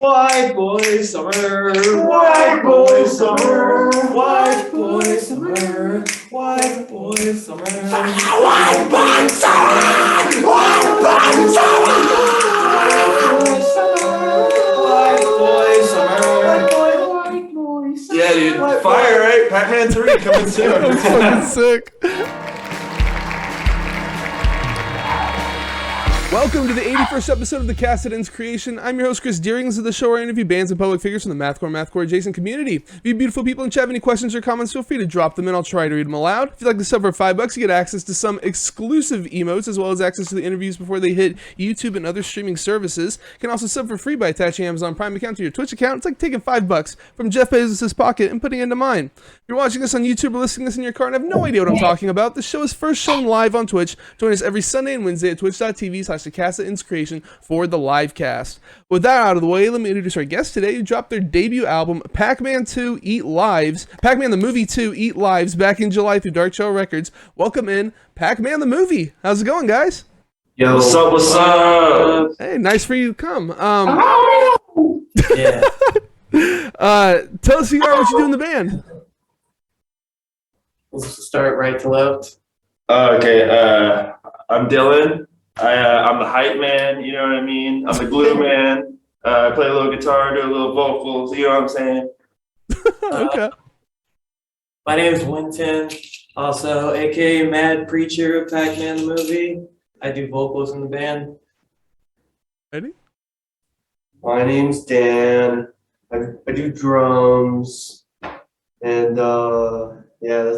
White boy summer, white boy summer, white boy summer, white boy summer, white boy summer, white boy summer, white boy summer. Yeah, dude, fire, right? Pacman 3 coming soon. That's fucking sick. Welcome to the 81st episode of the Cast That Ends Creation. I'm your host, Chris Deering. This is the show where I interview bands and public figures from the Mathcore adjacent community. If you beautiful people in chat have any questions or comments, feel free to drop them in. I'll try to read them aloud. If you'd like to sub for $5, you get access to some exclusive emotes, as well as access to the interviews before they hit YouTube and other streaming services. You can also sub for free by attaching Amazon Prime account to your Twitch account. It's like taking $5 from Jeff Bezos' pocket and putting it into mine. If you're watching this on YouTube or listening to this in your car and have no idea what I'm talking about, the show is first shown live on Twitch. Join us every Sunday and Wednesday at twitch.tv/thecastthatinscreation for the live cast. With that out of the way, let me introduce our guest today, who dropped their debut album, Pacman 2 Eat Lives, Pacman the Movie 2 Eat Lives, back in July through Dark Trail Records. Welcome in, Pacman the Movie. How's it going, guys? Yo, what's up, what's up? Hey, nice for you to come. Yeah. Tell us who you are, what you do in the band. Let's start right to left. Okay, I'm Dylan. I'm the hype man, you know what I mean? I'm the glue man. I play a little guitar, do a little vocals, you know what I'm saying? Okay. My name is Winton, also aka Mad Preacher of Pacman the Movie. I do vocals in the band. Ready? My name's Dan. I do drums, and yeah,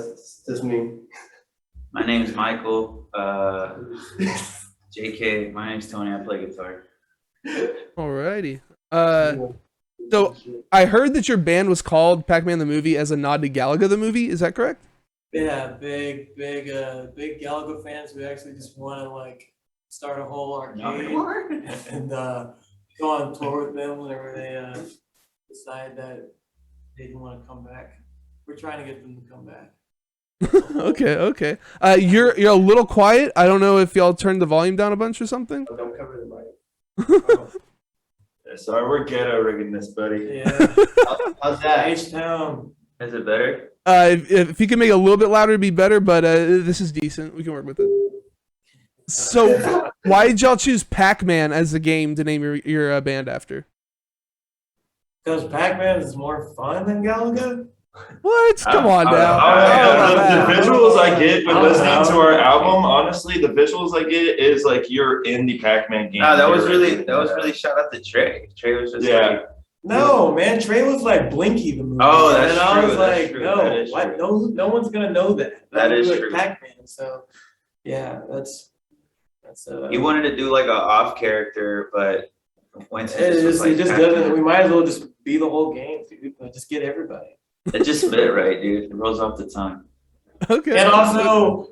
that's me. My name's Michael. JK. My name's Tony. I play guitar. Alrighty. So I heard that your band was called Pacman the Movie as a nod to Galaga the movie. Is that correct? Yeah, big Galaga fans. We actually just want to like start a whole arcade and go on tour with them whenever they decide that they didn't want to come back. We're trying to get them to come back. Okay. You're a little quiet. I don't know if y'all turned the volume down a bunch or something. Don't cover the mic. Yeah, sorry, we're ghetto rigging this, buddy. Yeah. How's that? H-Town. Is it better? If you can make it a little bit louder, it'd be better. But this is decent. We can work with it. So, why did y'all choose Pac-Man as the game to name your band after? Because Pac-Man is more fun than Galaga? What? Come on now. The visuals I get when listening to our album, honestly, the visuals I get is like you're in the Pac-Man game. No, that was really shout out to Trey. Trey was just like, No, man, Trey was like Blinky the movie. Oh, that's and I true, was that's like, true, no, that is what? true. No one's gonna know that. That is like true. Pac-Man. So, yeah, that's. he wanted to do like a off character, but Winston It was like, just doesn't. We might as well just be the whole game, dude. Just get everybody. It just fit right, dude. It rolls off the tongue. Okay. And also,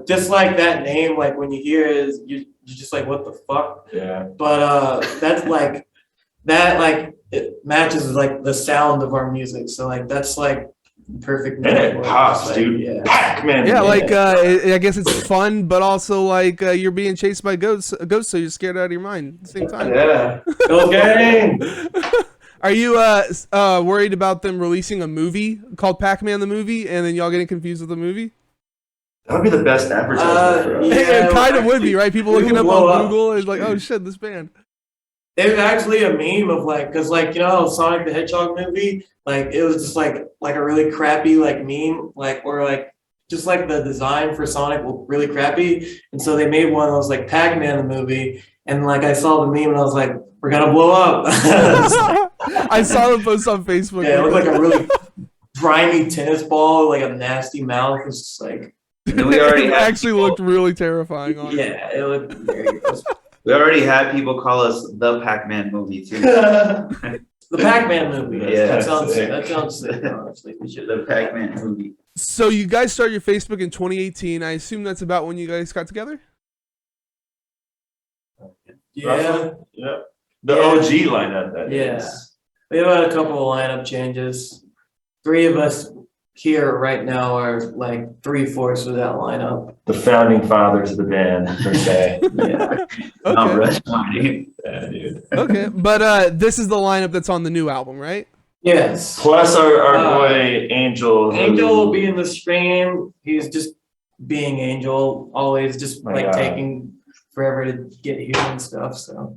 just like that name, like when you hear it, you're just like, what the fuck? Yeah. But that's like that it matches like the sound of our music. So like that's like perfect. And it name. pops, Like, dude. Yeah. Pac-Man. Yeah, like I guess it's fun, but also like you're being chased by ghosts, so you're scared out of your mind at the same time. Yeah. Go gang. Are you worried about them releasing a movie called Pac-Man the Movie, and then y'all getting confused with the movie? That would be the best advertisement for us. Yeah, It kind of would be, right? People we looking would up blow on up. Google is like, oh shit, this band. There's actually a meme of like, cause like you know how Sonic the Hedgehog movie, like it was just like a really crappy like meme, like or like just like the design for Sonic was really crappy, and so they made one that was like Pac-Man the movie, and like I saw the meme and I was like, we're gonna blow up. I saw the post on Facebook. Yeah, it looked like a really grimy tennis ball, like a nasty mouth. It's just like And we already it had actually people, looked really terrifying on it. yeah, it looked very gross. We already had people call us the Pac-Man movie too. The Pac-Man movie. Yeah, that sounds sick. sick. Honestly, we should. The Pac-Man movie. So you guys started your Facebook in 2018. I assume that's about when you guys got together? Yeah, Yeah. The Yeah. OG lineup, that Yeah. is. we have had a couple of lineup changes. Three of us here right now are like 3/4 of that lineup. The founding fathers of the band, per se. Yeah. Mount Okay. Rushmore, dude. Yeah, dude. Okay, but this is the lineup that's on the new album, right? Yes. Plus our Uh, boy Angel. Angel who- will be in the stream. He's just being Angel, always just My like God. taking forever to get here and stuff. So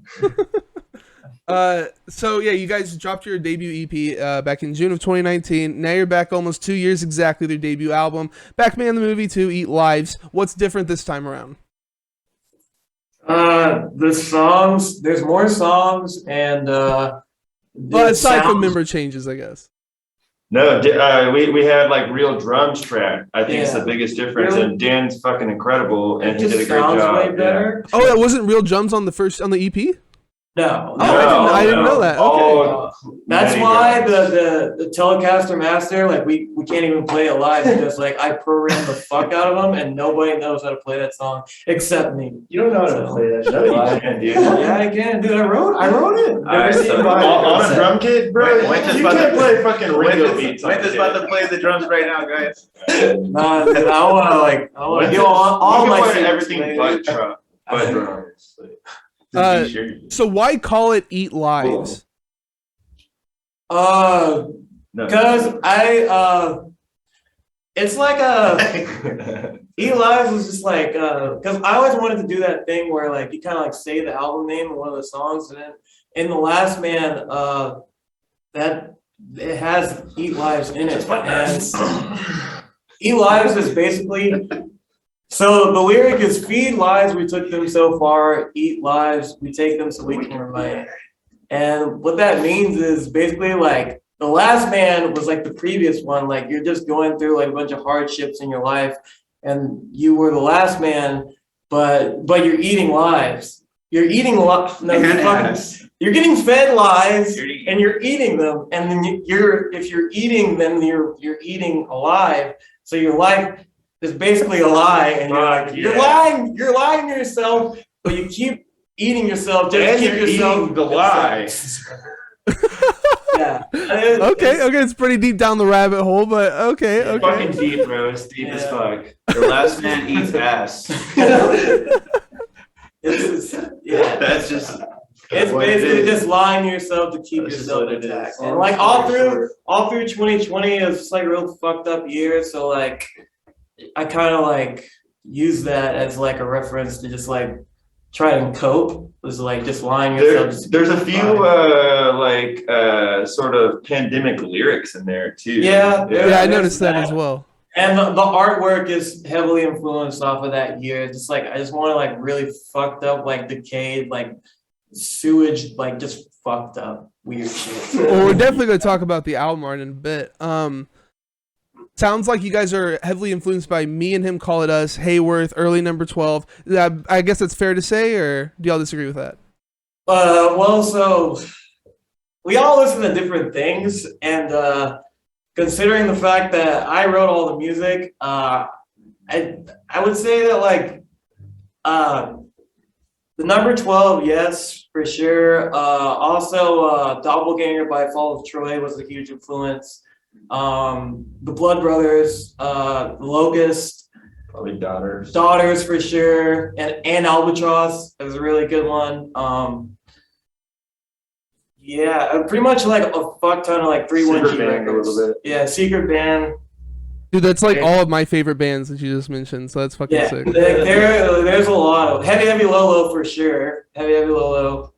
So yeah, you guys dropped your debut EP back in June of 2019. Now you're back almost 2 years exactly their debut album. Pacmanthemovie 2, Eat Lives. What's different this time around? the songs, there's more songs and Well, aside from sounds- member changes, I guess. No, we had like real drums track. I think it's Yeah. the biggest difference. Really? And Dan's fucking incredible, and it he just did a great sounds job. way yeah. better. Oh, that wasn't real drums on the EP? No, I didn't know that. Oh, That's many why drums. the Telecaster Master, like we can't even play it live because like I programmed the fuck out of them and nobody knows how to play that song except me. You don't know how to play that shit No, you live. can't, dude. Yeah, I can, dude. I wrote it. Alright, so On a drum kit, bro. Wait, You can't play fucking Ringo beats. on Wait, this a about kit. to play the drums right now, guys. Nah, dude, I wanna do all You my can play secrets, everything baby. but drum, but drums. Uh, Sure. So why call it Eat Lives? No. Cause it's like E Lives was just like, cause I always wanted to do that thing where like you kind of like say the album name of one of the songs, and then in The Last Man, that it has Eat Lives in it, and Eat Lives is basically. So the lyric is feed lives, we took them so far, eat lives, we take them so we can remain. And what that means is basically like the last man was like the previous one, like you're just going through like a bunch of hardships in your life and you were the last man, but you're eating lives. You're eating you're getting fed lies and you're eating them, and then if you're eating them, you're eating alive. So your life is basically a lie, and you're lying to yourself, but you keep eating yourself just And to keep you're yourself eating the lie. Yeah. Okay, it's pretty deep down the rabbit hole, but okay. Fucking deep, bro. It's deep as Yeah. fuck. The last man eats ass. Yeah. That's just. It's what it basically is. just lying to yourself to keep That's just yourself what it intact. is. And like all through 2020 is just like a real fucked up year. So like I kind of like use that as like a reference to just like try and cope. Was like just lying to yourself. just to There's a keep few lying. sort of pandemic lyrics in there too. Yeah. Yeah, I noticed that as well. And the artwork is heavily influenced off of that year. Just like I just want to like really fucked up, like decayed, like sewage, like just fucked up weird shit. Well, we're definitely going to talk about the album art in a bit. Sounds like you guys are heavily influenced by Me and Him, Call It Us, Hayworth, early Number 12. I guess that's fair to say, or do y'all disagree with that? Well, so we all listen to different things, and considering the fact that I wrote all the music, I would say that like the Number 12, yes, for sure. Also, Doppelganger by Fall of Troy was a huge influence. The Blood Brothers, Locust, Probably Daughters. Daughters for sure, and Albatross is a really good one. Yeah, pretty much like a fuck ton of like 3-1G Secret Band a records. little bit. Yeah, Secret Band. Dude, that's like Okay. all of my favorite bands that you just mentioned, so that's fucking Yeah, sick. there's a lot of Heavy Lolo for sure. Heavy Lolo.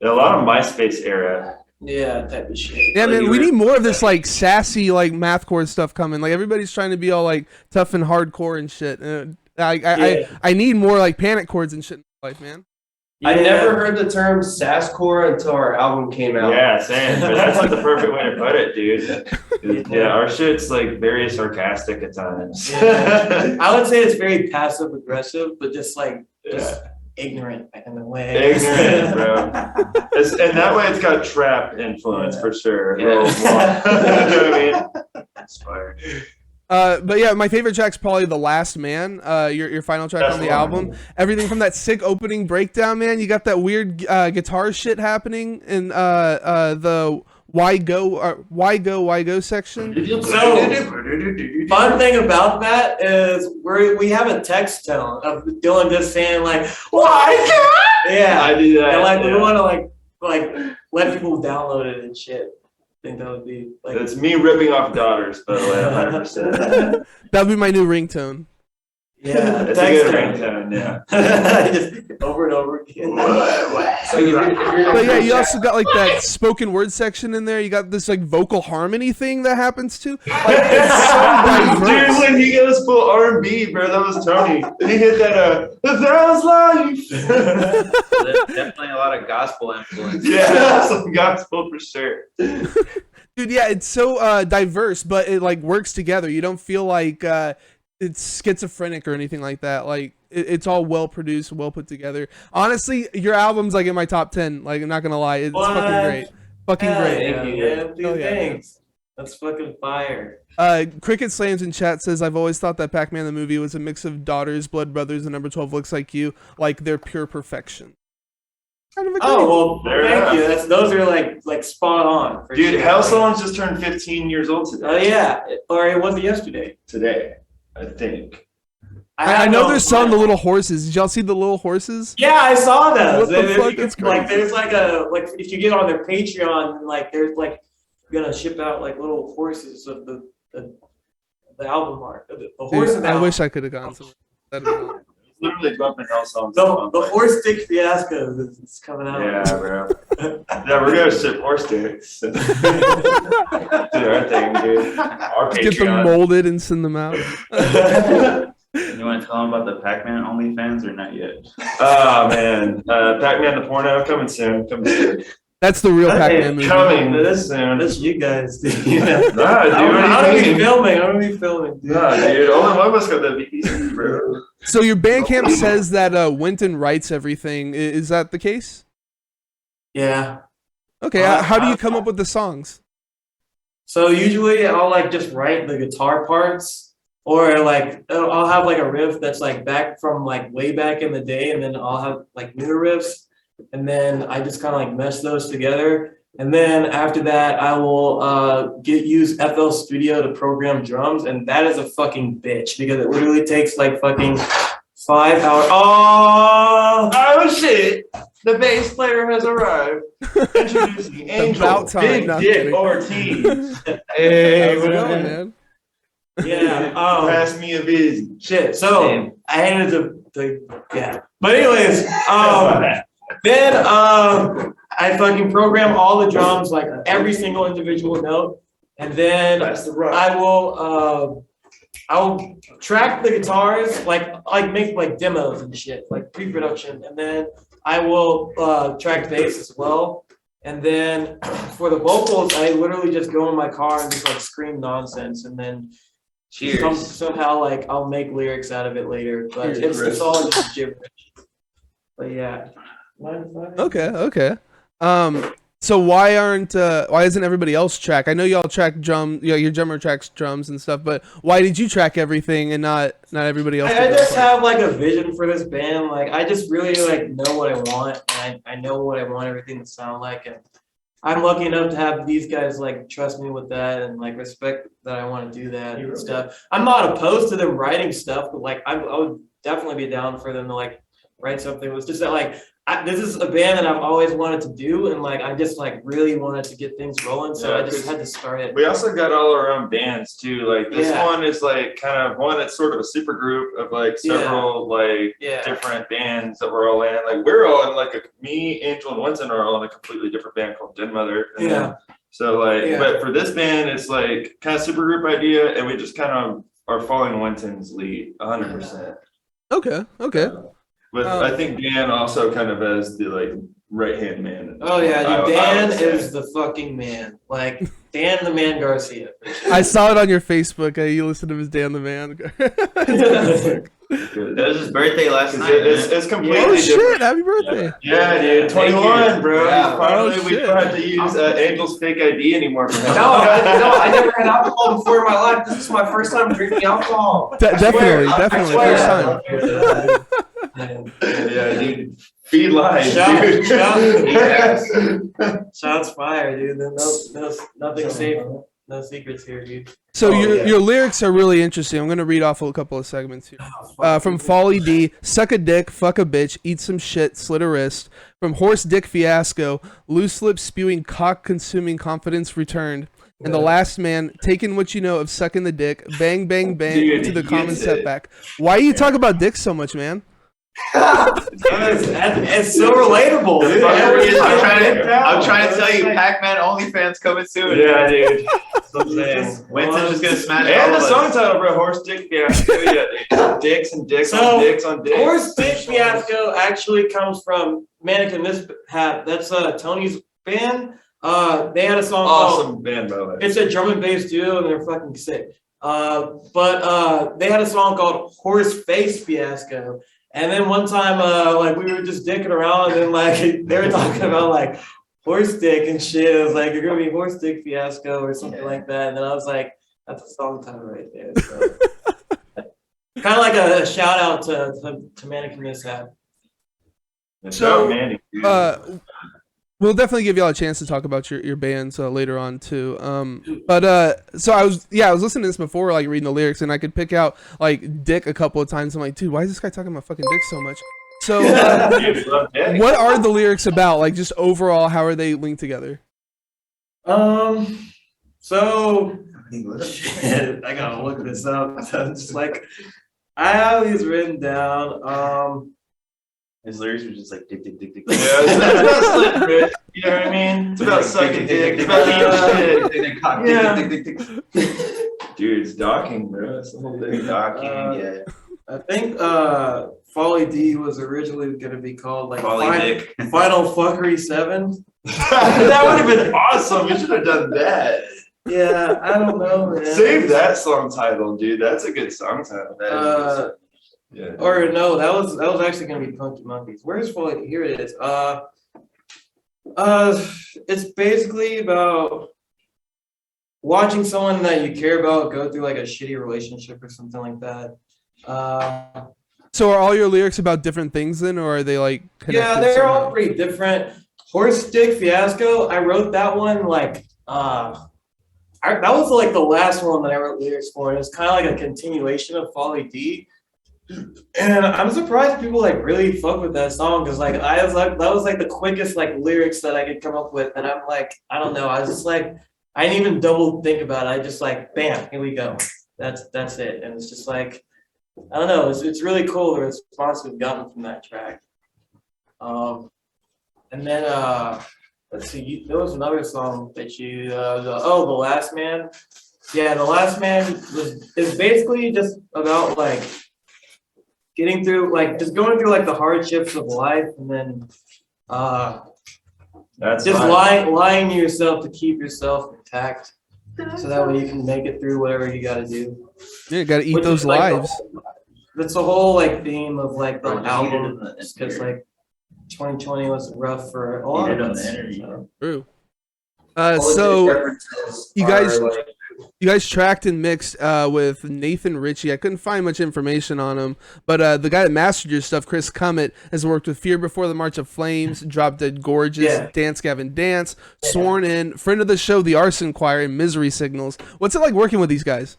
A lot of MySpace era. Yeah, type of shit. Yeah, Like man, you we were- need more of this like sassy like mathcore stuff coming. Like everybody's trying to be all like tough and hardcore and shit. Yeah. I need more like panic chords and shit in my life, man. I Yeah. never heard the term sasscore until our album came out. Yeah, same. But that's like the perfect way to put it, dude. Yeah, our shit's like very sarcastic at times. Yeah. I would say it's very passive aggressive, but just like Yeah. ignorant in a way. Ignorant, bro. And that way it's got trap influence for sure. Yeah. A little more. You know what I mean? Inspired. But yeah, my favorite track's probably The Last Man, your final track That's on the one. album. Everything from that sick opening breakdown, man. You got that weird guitar shit happening in the why go section? So, fun thing about that is we have a text tone of Dylan just saying like, why can't? Yeah, I do that. and like we yeah. want to like let people download it and shit. I think that would be like. It's me ripping off daughters, by the way, 100%. That'd be my new ringtone. Yeah, It's a text good tone. ringtone, yeah. Just over and over again. So if you're But yeah, you also got like that spoken word section in there. You got this like vocal harmony thing that happens too. Like, it's so Dude, diverse. when he goes full R&B, bro, that was Tony. He hit that, "That's life." There's definitely a lot of gospel influence. Yeah, some gospel for sure. Dude, yeah, it's so diverse, but it like works together. You don't feel like it's schizophrenic or anything like that. Like it's all well produced, well put together. Honestly, your album's like in my top 10. Like I'm not gonna lie, it's What? fucking great. Fucking Hell great. yeah, Thank you. man. Hell Dude, yeah, thanks. That's fucking fire. Cricket Slams in chat says, I've always thought that Pac-Man the movie was a mix of Daughters, Blood Brothers, and Number 12 Looks Like You. Like they're pure perfection. Kind of agree. Oh well, Fair thank enough. you. Those are like spot on. For Dude, sure. Hell Songs just turned 15 years old today. Oh yeah, or it was yesterday. Today, I think. I have know no- they're selling the little horses. Did y'all see the little horses? Yeah, I saw those. What the They- fuck? they- It's like crazy. there's like if you get on their Patreon, like there's like gonna ship out like little horses of the album art. The horse Dude, of the I album. wish I could have gone to it. That'd be awesome. Literally bumping Hell Songs. The horse stick fiasco is coming out. Yeah, bro. Yeah, we're gonna ship horse sticks. Do our thing, dude. Our Get them Patreon. molded and send them out. You want to tell them about the Pac-Man OnlyFans or not yet? Oh man, Pac-Man the porno coming soon. Coming soon. That's the real Hey, Pac-Man movie. Coming this soon. That's you guys. Dude. Nah, dude, I'm what do gonna you be mean? filming. I'm gonna be filming. Dude. Nah, dude. Only one of us got that VPC, bro. So your Bandcamp says that Winton writes everything. Is that the case? Yeah. Okay, how do you come up with the songs? So usually I'll like just write the guitar parts, or like I'll have like a riff that's like back from like way back in the day, and then I'll have like newer riffs, and then I just kind of like mesh those together. And then after that, I will use FL Studio to program drums, and that is a fucking bitch because it literally takes like fucking 5 hours. Oh shit! The bass player has arrived. Introducing Angel, About time. Big No, I'm Dick kidding. Ortiz. Hey, How's it going, man. man? Yeah. Pass me a busy. Shit. So Damn. I handed yeah. But anyways, then I fucking program all the drums, like every single individual note, and then That's the rock. I'll track the guitars, like make like demos and shit, like pre-production, and then I will track bass as well. And then for the vocals, I literally just go in my car and just like scream nonsense, and then Cheers. somehow like I'll make lyrics out of it later. But Cheers, it's all just gibberish. But yeah. Okay. So why isn't everybody else track? I know y'all track drum, your drummer tracks drums and stuff, but why did you track everything and not everybody else? I did just that? have like a vision for this band. Like I just really like know what I want, and I know what I want everything to sound like, and I'm lucky enough to have these guys like trust me with that and like respect that I want to do that and stuff. I'm not opposed to them writing stuff, but like I would definitely be down for them to like write something. It was just that like this is a band that I've always wanted to do, and like I just like really wanted to get things rolling, so Yeah, I just had to start it. We also got all our own bands too. Like this Yeah. one is like kind of one that's sort of a super group of like several like Yeah. different bands that we're all in. Like we're all in like me, Angel, and Winston are all in a completely different band called Den Mother. And Yeah. then- so like, Yeah. but for this band, it's like kind of super group idea, and we just kind of are following Winston's lead 100%. Okay. With I think Dan also kind of as the like right hand man. Oh yeah, I dude, would Dan say. is the fucking man. Like Dan the Man Garcia. I saw it on your Facebook. You listed him as Dan the Man. Good. It was his birthday last night. It's completely Oh different. shit! Happy birthday! Yeah, dude, Thank 21, you. bro. Yeah. Finally, Oh, we shit. don't have to use Angel's fake ID anymore for him. No, I never had alcohol before in my life. This is my first time drinking alcohol. Definitely, I definitely, swear. first time. Yeah, dude. Be live, dude. Shots fired, dude. Nothing safe. No secrets here, dude. So your lyrics are really interesting. I'm gonna read off a couple of segments here. From Folly D, suck a dick, fuck a bitch, eat some shit, slit a wrist. From Horse Dick Fiasco, loose lips spewing cock consuming confidence returned. And the last man, taking what you know of sucking the dick, bang bang bang Dude, to the common use it. setback. Why you talk about dicks so much, man? It's so relatable, dude. I'm trying to tell you, Pac-Man OnlyFans coming soon. Yeah, dude. Winston's just gonna smash all And the of song us. title, bro, Horse Dick Fiasco. Yeah, dicks and dicks So, on dicks on dicks. Horse Dick Fiasco actually comes from Mannequin Mishap. That's Tony's band. They had a song called, Awesome band, by the way. it's a drum and bass duo, and they're fucking sick. But they had a song called Horse Face Fiasco. And then one time, like we were just dicking around, and like they were talking about like horse dick and shit. It was like, you're gonna be Horse Dick Fiasco or something like that. And then I was like, that's a song title right there. So. Kind of like a shout out to Mannequin Mishap. So, Mandy, we'll definitely give y'all a chance to talk about your bands later on too. So I was listening to this before, like reading the lyrics, and I could pick out like dick a couple of times. I'm like, dude, why is this guy talking about fucking dick so much? So what are the lyrics about? Like just overall, how are they linked together? So shit, I gotta look this up. I'm just like, I have these written down. His lyrics were just like dick, dick, dick, dick. Yeah, it's about slit wrist. You know what I mean? It's about sucking dick. It's about eating shit. Dude, it's docking, bro. It's the whole thing. Docking, yeah. I think Folly D was originally gonna be called like Folly Dick. Final Fuckery 7. That would have been awesome. We should have done that. Yeah, I don't know, man. Save that song title, dude. That's a good song title. Yeah. Or no, that was actually gonna be Punky Monkeys. Where's Folly? Here it is. It's basically about watching someone that you care about go through like a shitty relationship or something like that. So are all your lyrics about different things then, or are they like connected? Yeah, they're somehow? all pretty different. Horse Dick Fiasco, I wrote that one like that was like the last one that I wrote lyrics for. And it was kind of like a continuation of Folly D. And I'm surprised people like really fuck with that song because like I was like that was like the quickest like lyrics that I could come up with, and I'm like, I don't know, I was just like, I didn't even double think about it. I just like, bam, here we go. That's it. And it's just like, I don't know, it's really cool the response we've gotten from that track. And then let's see, there was another song that you The Last Man. Yeah, The Last Man is basically just about like getting through, like just going through like the hardships of life, and then That's just fine. lying to yourself to keep yourself intact, so that way you can make it through whatever you got to do. Yeah, you gotta eat Which those is, like, lives. That's the whole like theme of like the Right, album, you did it because like 2020 was rough for a lot You did of on us. the interview. So. True. All the So references you guys- are, like, you guys tracked and mixed with Nathan Ritchie. I couldn't find much information on him, but the guy that mastered your stuff, Chris Cummett, has worked with Fear Before the March of Flames, Drop Dead Gorgeous, Yeah. Dance Gavin Dance, Sworn In, friend of the show, The Arson Choir, and Misery Signals. What's it like working with these guys?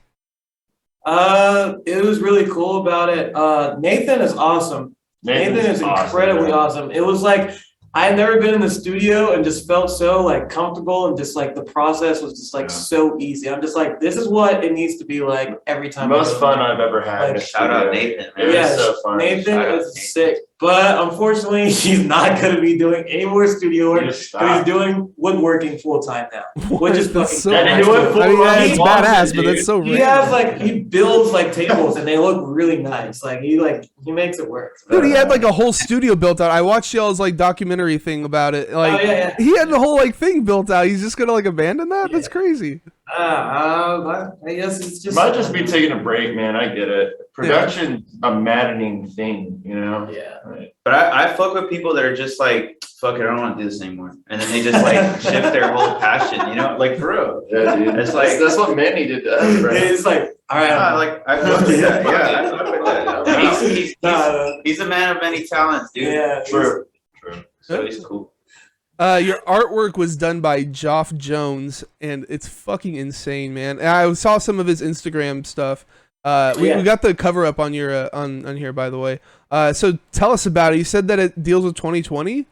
It was really cool about it. Nathan is awesome. Nathan is incredibly awesome. It was like I had never been in the studio and just felt so like comfortable, and just like the process was just like so easy. I'm just like, this is what it needs to be like every time. Most fun I've ever had. Like, in a Shout out studio. Nathan, It man. was Yeah, so fun. Nathan Shout out is Nathan. sick, but unfortunately, he's not going to be doing any more studio work He because just he's stopped. doing woodworking full time now, which is That's fucking. so Yeah, nice. he went full I mean, on that's his badass, dude. but that's so He random. has like he builds like tables and they look really nice. Like he makes it work. Dude, he had like a whole studio built out. I watched y'all's like documentary thing about it. Like, yeah. he had the whole like thing built out. He's just gonna like abandon that? That's Yeah. crazy. I guess it's just Might just be taking a break, man. I get it. Production's a maddening thing, you know? Yeah. Right. But I fuck with people that are just like, fuck it, I don't want to do this anymore. And then they just like shift their whole passion, you know? Like for real. Yeah, dude. It's like- that's what Manny did to us, bro. It's like, all right. Yeah, like I fuck with that. Yeah, I fuck with that. Nah, He's a man of many talents, dude. yeah. True. bro. So he's cool. Your artwork was done by Joff Jones, and it's fucking insane, man. And I saw some of his Instagram stuff. We got the cover up on your on here, by the way. So tell us about it. You said that it deals with 2020.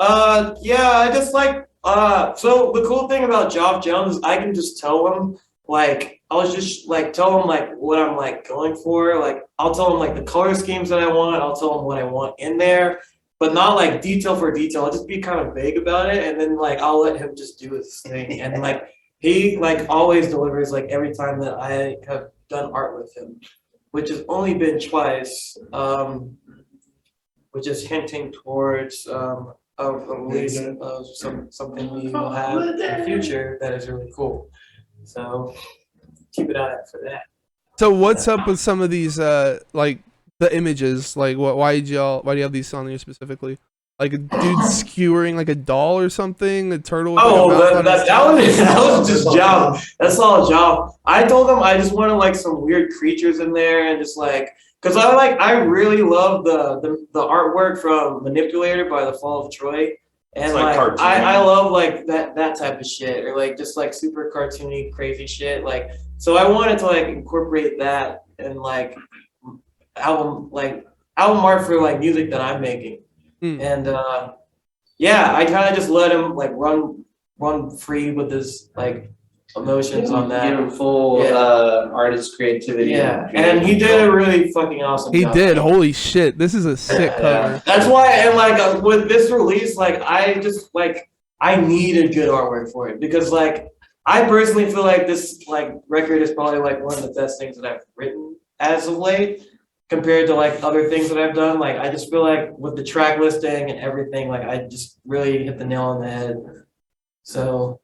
Yeah, I just like so the cool thing about Joff Jones is I can just tell him like I'll just like tell him like what I'm like going for. Like I'll tell him like the color schemes that I want. I'll tell him what I want in there, but not like detail for detail. I'll just be kind of vague about it, and then like I'll let him just do his thing. And like he like always delivers like every time that I have done art with him, which has only been twice, which is hinting towards a release of something we will have in the future that is really cool. So keep it out for that. So what's up with some of these like the images? Like why do you have these on here specifically? Like a dude skewering like a doll or something, a turtle. With That was just job. That's all a job. I told him I just wanted like some weird creatures in there and just like because I really love the artwork from Manipulator by the Fall of Troy. And like I love like that type of shit or like just like super cartoony crazy shit. Like so I wanted to like incorporate that and like album art for like music that I'm making. And yeah, I kind of just let him like run free with his like emotions on that. Give him full artist creativity. Yeah, and he did a really fucking awesome job. He did. Holy shit, this is a sick cover. That's why, and like with this release, like I just like I needed good artwork for it because like I personally feel like this like record is probably like one of the best things that I've written as of late. Compared to like other things that I've done, like I just feel like with the track listing and everything, like I just really hit the nail on the head. So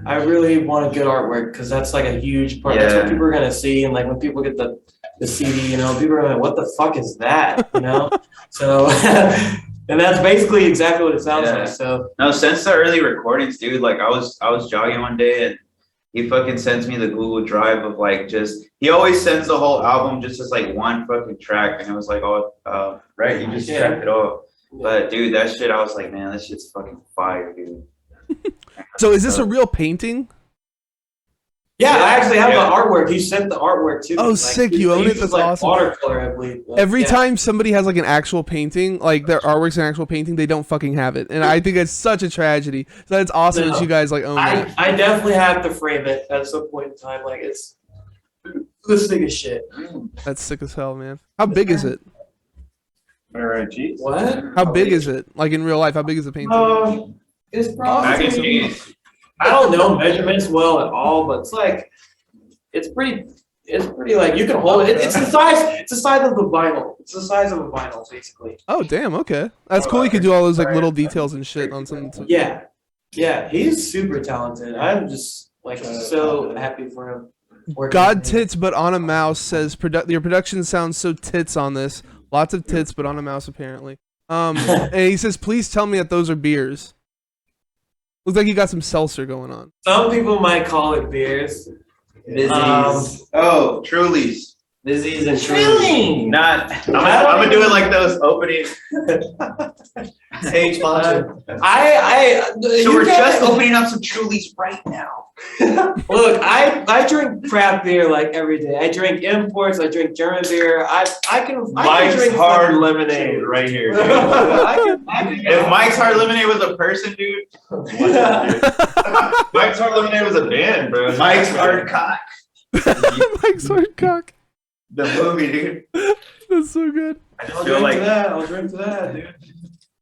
I really want a good artwork because that's like a huge part. That's what people are gonna see, and like when people get the CD, you know, people are like, "What the fuck is that?" You know. So and that's basically exactly what it sounds like. So no, since the early recordings, dude, like I was jogging one day and he fucking sends me the Google Drive of like he always sends the whole album just as like one fucking track, and it was like, oh, right, you just tracked it all. But dude, that shit, I was like, man, this shit's fucking fire, dude. So is this a real painting? yeah, I actually have the artwork. He sent the artwork too. Oh, like, sick! You own it. That's like awesome. Watercolor, I believe. But, Every time somebody has like an actual painting, like their artwork's an actual painting, they don't fucking have it, and I think it's such a tragedy. So it's awesome that you guys like own it. I definitely have to frame it at some point in time. Like it's this thing is shit. That's sick as hell, man. How big is it? All right, geez. What? How big is it? Like in real life, how big is the painting? It's probably. I I don't know measurements well at all, but it's like it's pretty like you can hold it. It's the size. It's the size of the vinyl. It's the size of a vinyl, basically. Oh damn, okay. That's cool. You could do all those like little details and shit on some. Yeah, he's super talented. I'm just like so happy for him. God tits, but on a mouse says your production sounds so tits on this. Lots of tits, but on a mouse apparently. And he says, please tell me that those are beers. Looks like you got some seltzer going on. Some people might call it beers. Vizzies. Oh, Trulies. Vizzies and Trulies. Not. I'm gonna do it like those opening. Hey, sponsor. So we're just opening up some Trulies right now. Look, I drink craft beer like every day. I drink imports. I drink German beer. I can Mike's drink Hard Lemonade right here. Dude. I can If Mike's Hard Lemonade was a person, dude. Mike's Hard Lemonade was a band, bro. Mike's Hard Cock. Mike's hard cock. The movie, dude. That's so good. I'll feel drink like- to that. I'll drink to that, dude.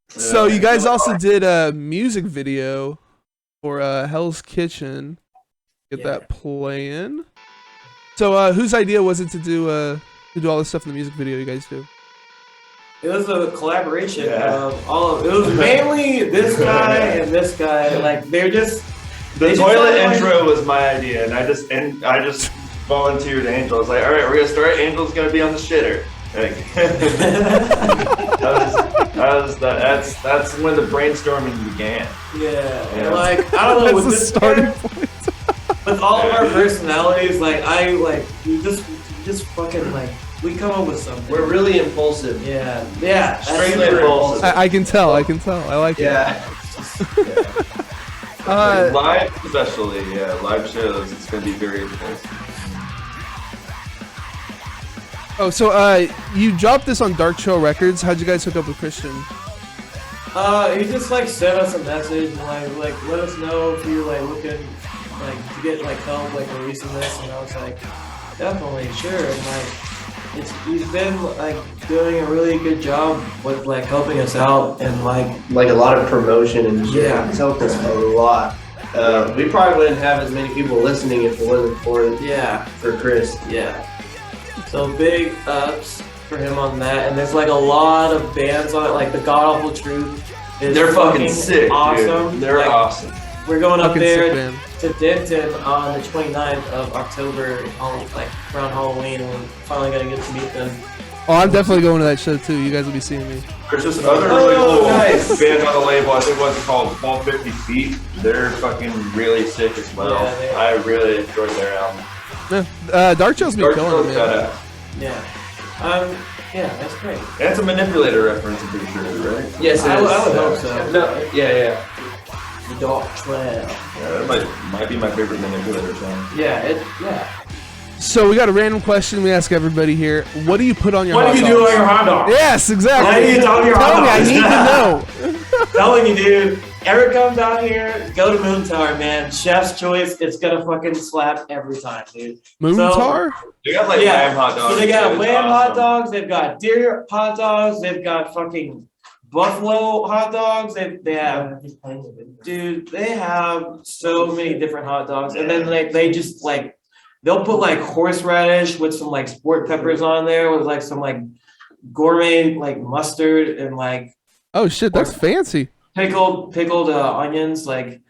So you guys also did a music video for Hell's Kitchen. Get that playing. So whose idea was it to do all this stuff in the music video you guys do? It was a collaboration Yeah. of all of it. Was mainly this guy and this guy. Like they're just The They just toilet sound like- intro was my idea, and I just volunteered Angel. I was like, all right, we're gonna start. Angel's gonna be on the shitter. Like, that's when the brainstorming began. yeah. Yeah. And like I don't know That's with the this starting guy, point. with all of our personalities, like I like you just fucking like we come up with something. We're really impulsive. Yeah, yeah. Extremely that's- impulsive. I can tell. I can tell. I like Yeah. Live, especially, yeah, live shows. It's gonna be very intense. it. Oh, so you dropped this on Dark Trail Records. How'd you guys hook up with Christian? He just like sent us a message and like let us know if you're like looking like to get like help like releasing this, and I was like, definitely, sure. And like he's been like doing a really good job with like helping us out and like Like a lot of promotion and shit. Yeah. It's helped us a lot. We probably wouldn't have as many people listening if it wasn't yeah. for Chris. Yeah. So big ups for him on that. And there's like a lot of bands on it, like the God Awful Truth is They're fucking sick, awesome. dude. They're Like, awesome. We're going up Fucking there sick band. to Denton on the 29th of October, like around Halloween, and we're finally gonna get to meet them. Oh, I'm definitely going to that show too. You guys will be seeing me. There's this other really cool nice. band on the label. I think what's it called? All 50 Feet. They're fucking really sick as well. Yeah, they are. I really enjoyed their album. Yeah, Dark Trail's been Dark killing it, Trail's man. got a- Yeah. Yeah, that's great. And it's a manipulator reference, I'm pretty sure, right? Yes, I would hope so. No, yeah. The Dark Trail. Yeah, that might be my favorite manipulator song. Yeah. So we got a random question we ask everybody here. What do you put on your hot What do you dogs? do on your hot dog? Yes, exactly. What do you do on your Tell hot me, I dogs? need to know. Telling you, dude. Eric comes out here, go to Moon Tower, man. Chef's choice, it's gonna fucking slap every time, dude. Moontar? They got like Yeah. lamb hot dogs. So they got It's lamb hot awesome. dogs, they've got deer hot dogs, they've got fucking buffalo hot dogs, they have, dude, they have so many different hot dogs. And then they just like, they'll put like horseradish with some like sport peppers on there with like some like gourmet like mustard and like Oh shit, that's fancy. pickled onions. Like,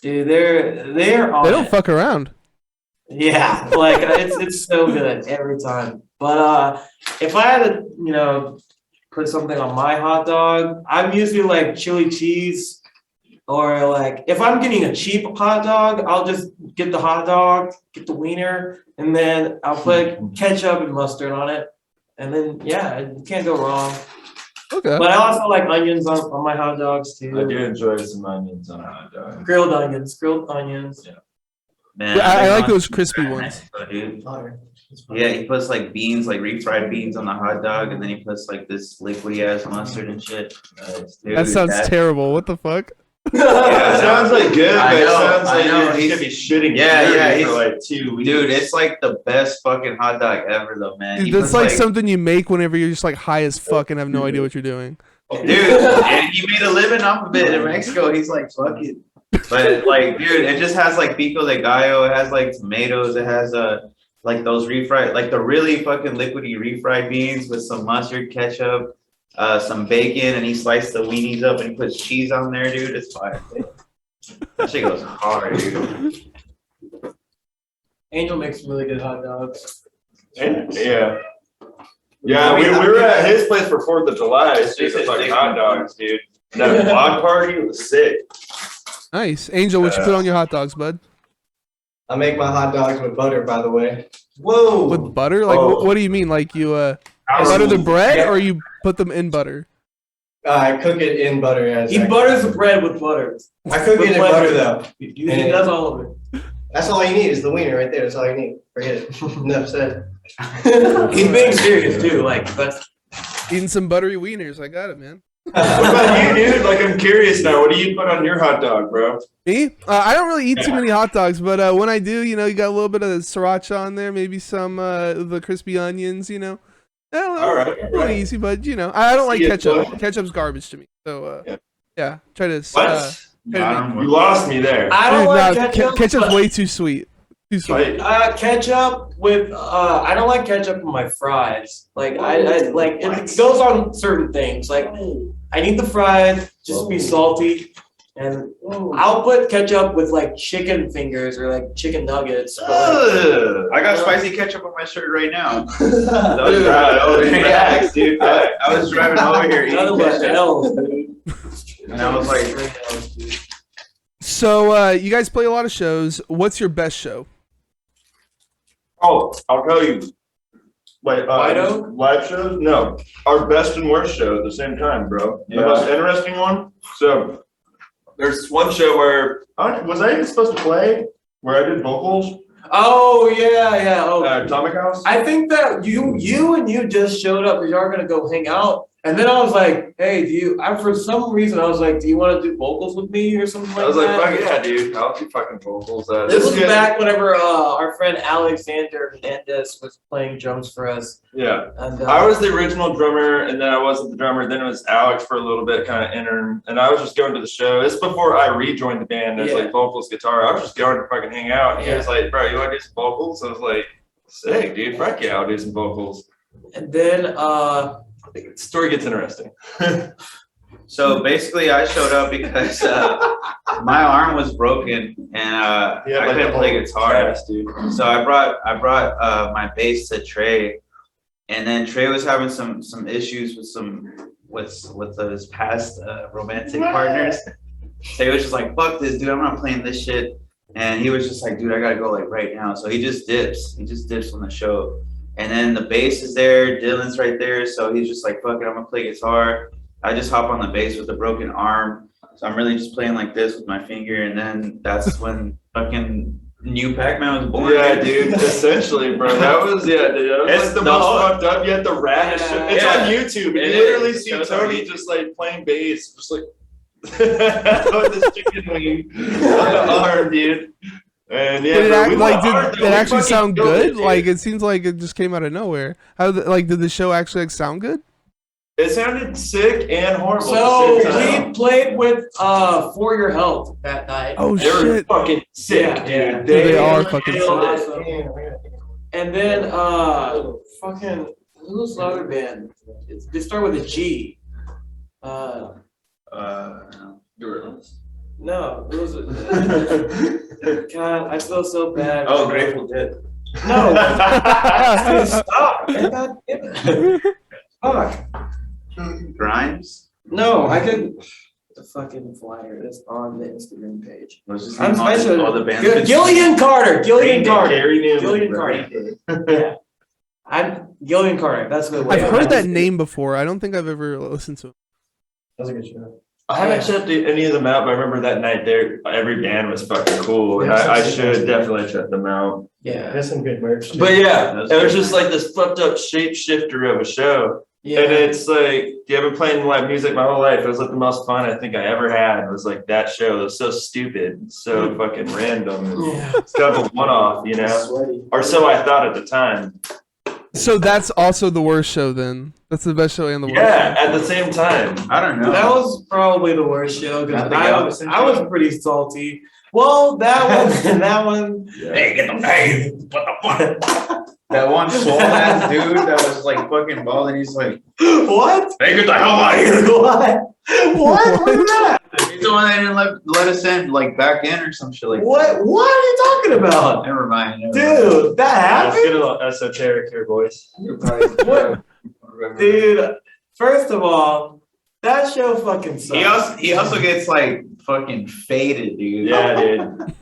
dude, they're on They don't it. fuck around. Yeah, like it's so good every time. But if I had to, put something on my hot dog, I'm usually like chili cheese, or like if I'm getting a cheap hot dog, I'll just get the hot dog, get the wiener, and then I'll put ketchup and mustard on it, and then yeah, you can't go wrong. Okay. But I also like onions on my hot dogs too. I do enjoy some onions on a hot dog. Grilled onions. Yeah. Man, Yeah, I like want those crispy some ones. Mexico, dude. Yeah, he puts like beans, like refried beans on the hot dog, and then he puts like this liquidy ass mustard and shit. Dude, That sounds terrible. What the fuck? Yeah, it sounds like good, I but it know, sounds I like know, you're he's- gonna be shitting. Yeah, fury yeah, for he's- like 2 weeks. Dude, it's like the best fucking hot dog ever, though, man. He That's puts, like something you make whenever you're just like high as fuck and have no idea what you're doing. Dude, and he made a living off of it in Mexico. He's like, fuck it. But like, dude, it just has like pico de gallo. It has like tomatoes. It has like those refried, like the really fucking liquidy refried beans with some mustard, ketchup, some bacon, and he sliced the weenies up and he puts cheese on there, dude. It's fire. That shit goes hard, dude. Angel makes really good hot dogs. Yeah. Yeah, we were at his place for 4th of July. It's just like hot dogs, dude. That block party was sick. Nice. Angel, what you put on your hot dogs, bud? I make my hot dogs with butter, by the way. Whoa! With butter? Like, Oh. what do you mean? Like you butter the bread, or you put them in butter? I cook it in butter. As He I butters the bread with butter. I cook it in butter though. He does all of it. That's all you need is the wiener right there. That's all you need. Forget it. Enough said. He's being serious too. Like that's Eating some buttery wieners. I got it, man. What about you, dude? Like, I'm curious now. What do you put on your hot dog, bro? Me? I don't really eat too many hot dogs, but when I do, you got a little bit of sriracha on there, maybe some the crispy onions, All right, all really right. easy, but I don't like See it, ketchup. boy. Ketchup's garbage to me. So yeah, try to. What? You lost me there. I don't like ketchup. Ketchup's but, way too sweet. Too sweet. ketchup with I don't like ketchup in my fries. Like I like it goes on certain things. Like I need the fries just to be salty, and I'll put ketchup with like chicken fingers or like chicken nuggets. But, Ugh, I got spicy ketchup on my shirt right now. Dude, Relax, dude. I was driving over here like, nothing eating but ketchup, L's, dude. and I was like, L's, dude. So you guys play a lot of shows. What's your best show? Oh, I'll tell you. Wait, White Oak? live shows? No, our best and worst show at the same time, bro. The Yeah. most interesting one. So there's one show where was I even supposed to play? Where I did vocals? Oh yeah. Oh, Atomic House. I think that you just showed up because you are gonna go hang out, and then I was like, hey, for some reason I was like, do you want to do vocals with me or something like I was like, that? fuck yeah, dude. I'll do fucking vocals. This was back whenever our friend Alexander Hernandez was playing drums for us. Yeah. And I was the original drummer, and then I wasn't the drummer. Then it was Alex for a little bit, kind of intern, and I was just going to the show. This is before I rejoined the band as like vocals, guitar. I was just going to fucking hang out, and he was like, "Bro, you want to do some vocals?" I was like, "Sick, dude. Fuck yeah, I'll do some vocals." And then the story gets interesting. So basically, I showed up because my arm was broken and I couldn't play guitar. Dude. So I brought my bass to Trey, and then Trey was having some issues with his past romantic partners. So he was just like, "Fuck this, dude! I'm not playing this shit." And he was just like, "Dude, I gotta go like right now." So he just dips. He just dips on the show. And then the bass is there, Dylan's right there. So he's just like, "Fuck it, I'm gonna play guitar." I just hop on the bass with a broken arm. So I'm really just playing like this with my finger. And then that's when fucking new Pac-Man was born. Yeah, dude. Essentially, bro. That was dude. That was It's like the the most most- fucked up. You had the raddest shit. It's Yeah. on YouTube. And It you literally is. see It's on Tony YouTube. just like playing bass, just like with this chicken wing on the arm, dude. And yeah, Did it, bro, act, we like, went did hard, it though. We actually fucking sound killed good? it, dude. Like, it seems like it just came out of nowhere. Did the show actually like sound good? It sounded sick and horrible. so at the same time. we played with For Your Health that night. Oh They were shit! fucking sick, Yeah. dude. They are fucking killed sick. it. And then fucking who's the other band? They start with a G. No, it was. God, I feel so bad. Oh, Grateful Dead. No. Stop. God damn it. Fuck. Grimes. No, I could. The fucking flyer that's on the Instagram page. Was just I'm all special. the bands. Gillian Carter. Gillian Carter. Gary Newman, Gillian bro. Carter. Yeah. I'm Gillian Carter. That's the way. I've heard that name before. I don't think I've ever listened to it. That's a good show. I haven't checked any of them out, but I remember that night there, every band was fucking cool, and I should definitely check them out. Yeah. There's some good merch. But yeah, That's it was good. just like this fucked up shapeshifter of a show, Yeah. and it's like, you haven't played live music my whole life. It was like the most fun I think I ever had. It was like that show. It was so stupid, so fucking random. And Yeah. it's kind of a one-off, you know, Sweaty. or so I thought at the time. So that's also the worst show then. That's the best show and the worst. Yeah, at the same time. I don't know. That was probably the worst show because Not the Galveston I was pretty salty. Well, that one. Hey, get the hey, what the fuck? That one swole ass dude that was like fucking bald, and he's like, What? "Hey, get the hell out of here!" What? What? What is that? He's the one that didn't let us in, like back in or some shit like. What? What are you talking about? Never mind. Dude, that Let's get a happened? little esoteric here, boys. What? Dude, first of all, that show fucking sucks. He also gets like fucking faded, dude. Yeah, dude.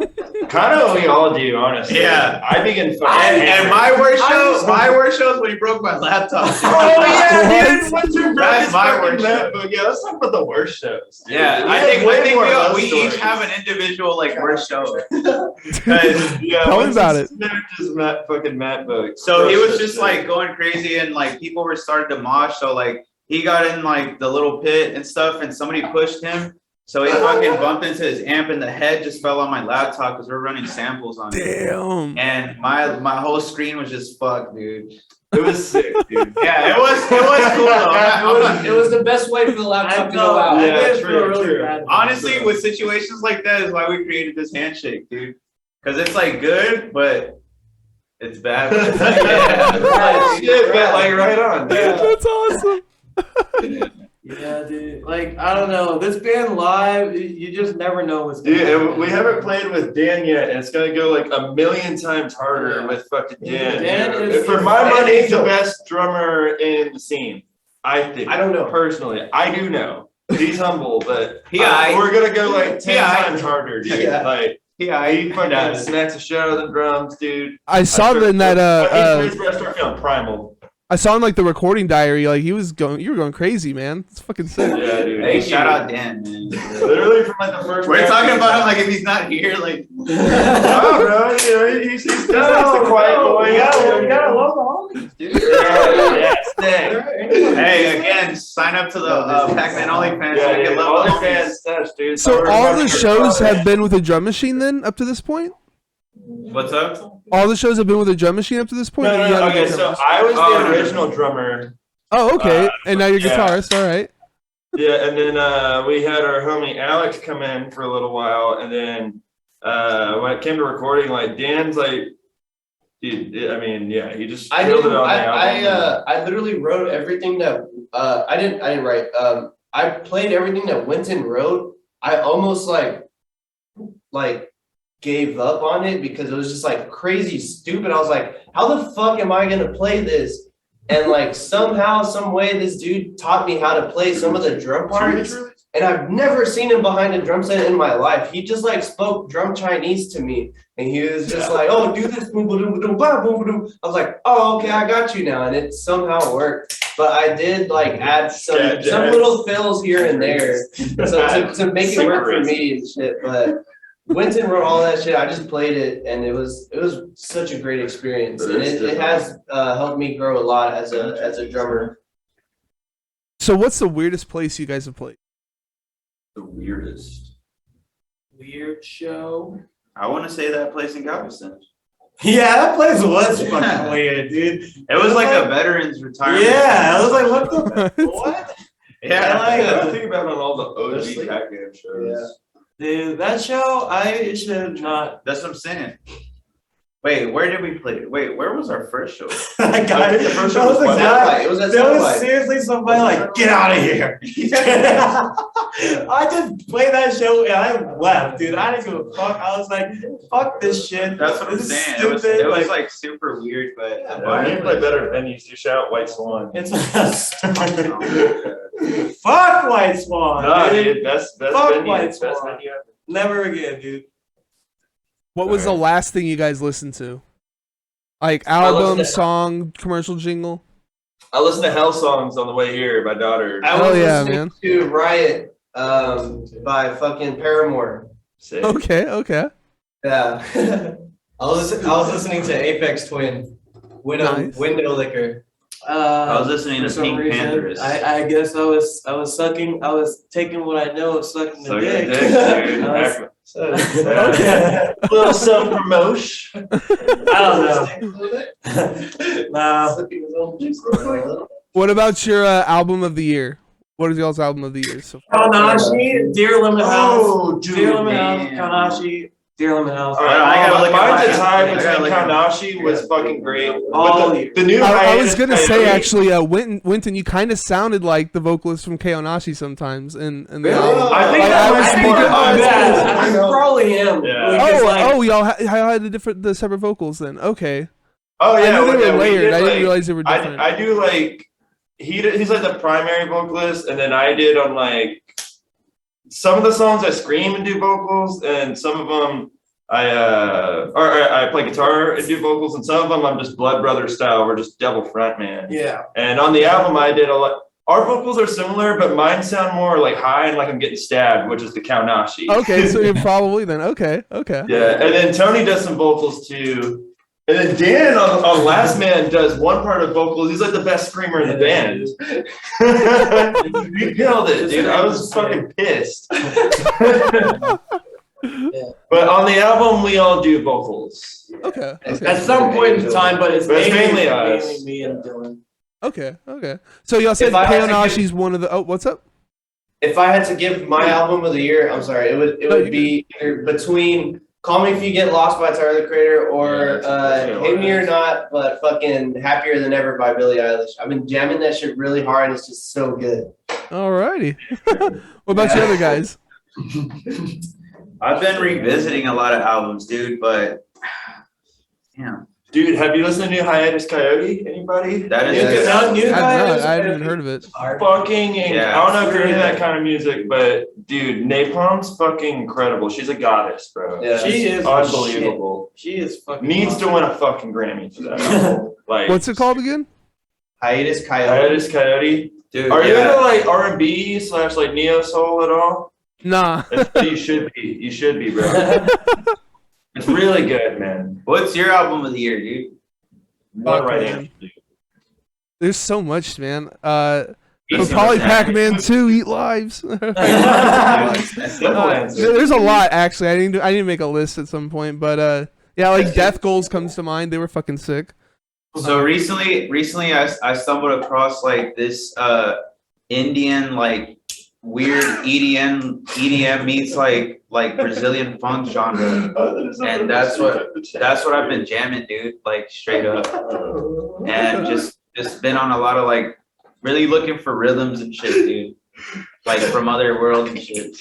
Kind of we all do, honestly. Yeah. I begin fucking. And my worst I'm- show is when he broke my laptop. Oh yeah, What? dude. What's your That's my worst MacBook? Yeah, let's talk about the worst shows. dude. Yeah, We I have think way more love we stories. each have an individual like worst show. Yeah, Tell me once about he it. snapped his fucking MacBook. So he was Worst just shit. like going crazy, and like people were starting to mosh. So like he got in like the little pit and stuff, and somebody pushed him. So he fucking bumped into his amp, and the head just fell on my laptop because we're running samples on it. Damn. And my whole screen was just fucked, dude. It was sick, dude. Yeah, it was cool though. I'm not- It was the best way for the laptop to go out. I Yeah, did true, feel really true. bad. Honestly, with situations like that is why we created this handshake, dude. Because it's like good, but it's bad. But it's like, Right, shit, but like right on, dude. That's awesome. Yeah, dude. Like, I don't know. This band live, you just never know what's Dude, gonna and happen. we haven't played with Dan yet, and it's gonna go like a million times harder with fucking Dan. Dan dude. is- For my Dan money, is he's the the- best drummer in the scene. I think. I don't know. Personally, I do know. He's humble, but Yeah, we're gonna go like 10 Yeah, times harder, dude. Yeah. Like yeah, he fucking does. smacks the shit out of the drums, dude. I saw that in that I think Chris better start feeling primal. I saw in like the recording diary, like you were going crazy, man. It's fucking sick. Yeah, dude. Hey, shout out Dan, man. Literally from like the first. We're talking about him like if he's not here, like. No, bro. You know, he's just the quiet boy. You gotta love the homies, dude. Yeah, stay. Hey, again, sign up to the Pacman OnlyFans so we can love the OnlyFans homies. stuff, dude. So all the shows have been with a drum machine then up to this point? What's up? All the shows have been with a drum machine up to this point? No, or no, you no. had a Okay, drum so machine? I was Oh, the no. original drummer. Oh, okay. And now you're yeah. guitarist, all right. Yeah, and then we had our homie Alex come in for a little while, and then when it came to recording, like Dan's like, dude, I mean, yeah, he just killed it on the album. I literally wrote everything that I didn't write. I played everything that Winton wrote. I almost like gave up on it because it was just like crazy stupid. I was like, how the fuck am I gonna play this? And like somehow, some way, this dude taught me how to play some of the drum parts. And I've never seen him behind a drum set in my life. He just like spoke drum Chinese to me. And he was just like, oh, do this, boom, boom, boom, boom, boom, boom. I was like, oh, okay, I got you now. And it somehow worked. But I did like add some little fills here and there to make it work for me and shit. But Winton wrote all that shit. I just played it, and it was such a great experience. And it has helped me grow a lot as a drummer. So what's the weirdest place you guys have played? The weirdest. Weird show. I want to say that place in Galveston. Yeah, that place was fucking weird, dude. It was like a veterans retirement. Yeah, I was like, what the what? Yeah. I think about it on all the OG Pac-Man shows. Dude, that show, I should not. That's what I'm saying. Wait, where did we play? Wait, where was our first show? I got it. the first That show was was the Satellite. guy. It was at There was Satellite. seriously somebody like, get out of here. I just played that show and I left, dude. I didn't give a fuck. I was like, fuck this shit. That's what I'm This is saying. stupid. It was like super weird, but Yeah, you play better venues. You shout White Swan. It's fuck White Swan. No, dude. dude, best Fuck venue. White Best Swan. venue ever. Never again, dude. What was the last thing you guys listened to? Like album, song, commercial jingle? I listened to Hell Songs on the way here. My daughter. I was Hell yeah, listening man. to Riot by fucking Paramore. Sick. Okay. Yeah. I was listening to Apex Twin, Nice. Window Liquor. I was listening For to some Pink reason, Panthers. I guess I was taking what I know of sucking the Sucking dick. dick, dude. I was- Okay. Little self promotion. I don't know. What about your album of the year? What is y'all's album of the year? So Kanashi, Dear Lemon House. Oh, dude. Dear Lemon House, man. Kanashi, Dear Lemon House. All right, I gotta look at mine's mine. a tie I gotta between look at Kanashi was fucking great. All But the new I was hiatus gonna say coyote- actually, Winton, you kind of sounded like the vocalist from Keonashi sometimes in the Really? album. I think Like, that I was might be thinking- more I honest. probably am. Yeah. Because, like, Y'all had the separate vocals then. Okay. Oh yeah, I knew they yeah, were we layered. did, I didn't like- realize they were different. I do like he's like the primary vocalist, and then I did on like some of the songs I scream and do vocals, and some of them I play guitar and do vocals, and some of them I'm just Blood Brother style. We're just double front man. yeah. And on the album I did a lot. Our vocals are similar, but mine sound more like high and like I'm getting stabbed, which is the Kaunashi. Okay, so you're probably then. Okay. Yeah, and then Tony does some vocals too. And then Dan on Last Man does one part of vocals. He's like the best screamer in the band. You killed it, dude. I was fucking pissed. But on the album, we all do vocals. Okay. At some point in time, but it's But it's mainly mainly us. me and Dylan. Okay. So y'all said If I had to Keonashi's one of the. Oh, what's up? If I had to give my album of the year, I'm sorry, it would be either between Call Me If You Get Lost by Tyler the Creator or Hate Me or Not, but fucking Happier Than Ever by Billie Eilish. I've been jamming that shit really hard and it's just so good. Alrighty. What about you other guys? I've been revisiting a lot of albums, dude, but damn, Dude, have you listened to New Hiatus Coyote? Anybody? that New is guys, I haven't even heard of it. fucking. Yeah. I don't know if you're into that kind of music, but dude, Napalm's fucking incredible. She's a goddess, bro. Yeah. She is Unbelievable. She is fucking Needs awesome. to win a fucking Grammy for that album. Like, What's it called again? Hiatus Coyote. Hiatus Coyote. Dude, Are you yeah. into like R&B / like neo soul at all? Nah. You should be. You should be, bro. It's really good, man. What's your album of the year, dude? One Fuck, right man. answer, dude. There's so much, man. Easy Probably one, Pac-Man 2, Eat Lives. Simple answer. There's a lot actually. I need to make a list at some point, but yeah, like Death Goals comes to mind. They were fucking sick. So recently I stumbled across like this Indian like weird EDM meets like Brazilian funk genre, and that's what I've been jamming, dude. Like straight up, and just been on a lot of like really looking for rhythms and shit, dude. Like from other worlds and shit.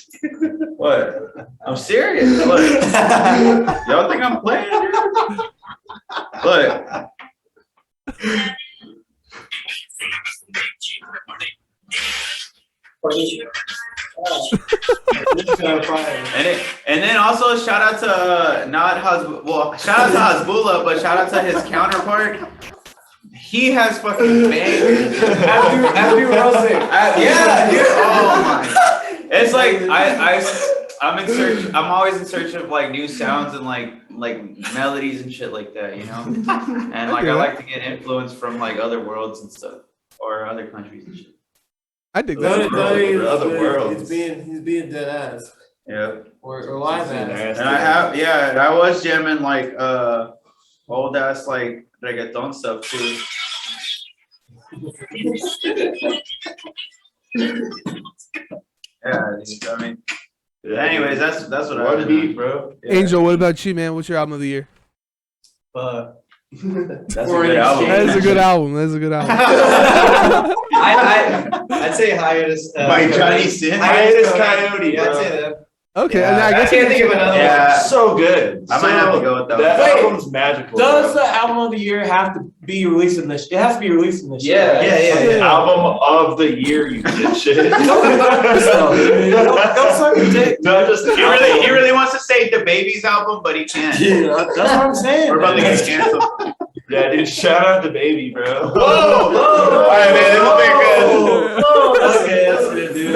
What? I'm serious. What? Y'all think I'm playing, dude? Look. And then also shout out to shout out to Hasbullah, but shout out to his counterpart. He has fucking bangers. After Rose. Yeah, dude. Oh my. It's like I'm always in search of like new sounds and like melodies and shit like that, you know? And like I like to get influence from like other worlds and stuff or other countries and shit. I dig No, that. Other worlds. He's being dead ass. Yeah. Or live ass. And I was jamming like old ass like reggaeton stuff too. Yeah, dude, I mean. Anyways, that's what I One beat, bro. Yeah. Angel, what about you, man? What's your album of the year? That's a good album. That is a good album. That is a good album. I'd say hiatus. By Johnny Sin. Hiatus Coyote, Yeah, I'd bro. say that. Okay, Yeah, and I guess I can't think of another Yeah. So good. I might have to go with that That one. album's magical. Does bro. the album of the year have to be released in this? It has to be released in this Yeah. year. Yeah. Album of the year, you dipshit. Don't suck your dick. No, just He really wants to say the Baby's album, but he can't. Yeah, that's what I'm saying. We're about to get canceled. Yeah, dude, shout out to Baby, bro. Whoa! All right, man, this will be good. Okay, that's good, dude.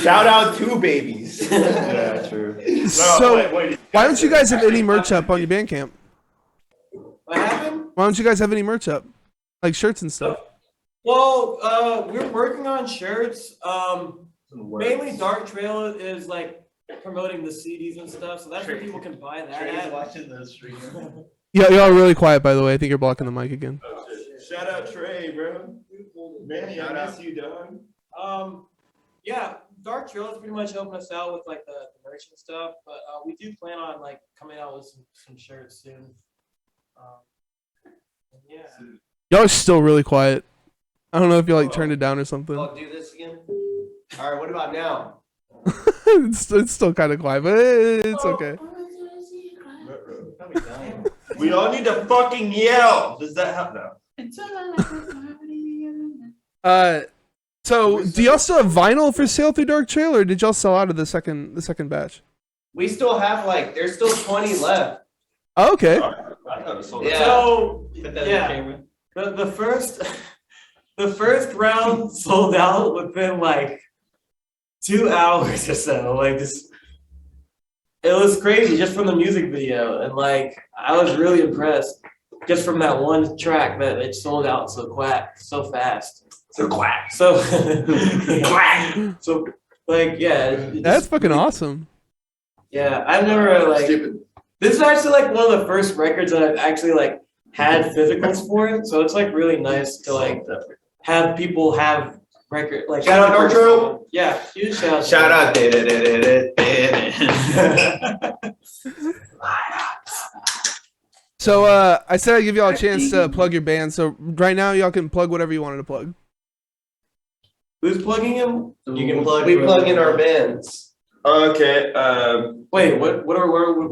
Shout out to Babies. Yeah, true. So, wait. why don't you guys have any merch up on your Bandcamp? What happened? Why don't you guys have any merch up? Like shirts and stuff. Well, we're working on shirts. Mainly Dark Trail is like promoting the CDs and stuff, so that's where people can buy that at. watching the stream. Yeah, y'all are really quiet, by the way. I think you're blocking the mic again. Shout out Trey, bro. Man, Shout I out. miss you, dog. Yeah, Dark Trail is pretty much helping us out with like the merch and stuff, but we do plan on like coming out with some shirts soon. Yeah. Y'all are still really quiet. I don't know if you like turned it down or something. I'll do this again. All right, what about now? it's still kind of quiet, but it's okay. We all need to fucking yell. Does that help? No. So do y'all still have vinyl for sale through Dark Trail, or did y'all sell out of the second batch? We still have there's still 20 left. Oh, okay. Yeah. So Put that yeah. in the camera. the first round sold out within like 2 hours or so. Like this, it was crazy just from the music video, and like I was really impressed just from that one track that it sold out so fast. So like yeah. That's fucking awesome. Yeah, I've never like. This is actually like one of the first records that I've actually like had physicals for it, so it's like really nice to like have people have record like. Shout out Dark Trail. Yeah, huge shout out. Shout out. So I said I'd give y'all a chance to plug your band. So right now y'all can plug whatever you wanted to plug. Who's plugging him? You can plug. We plug in our bands. Okay. Wait, what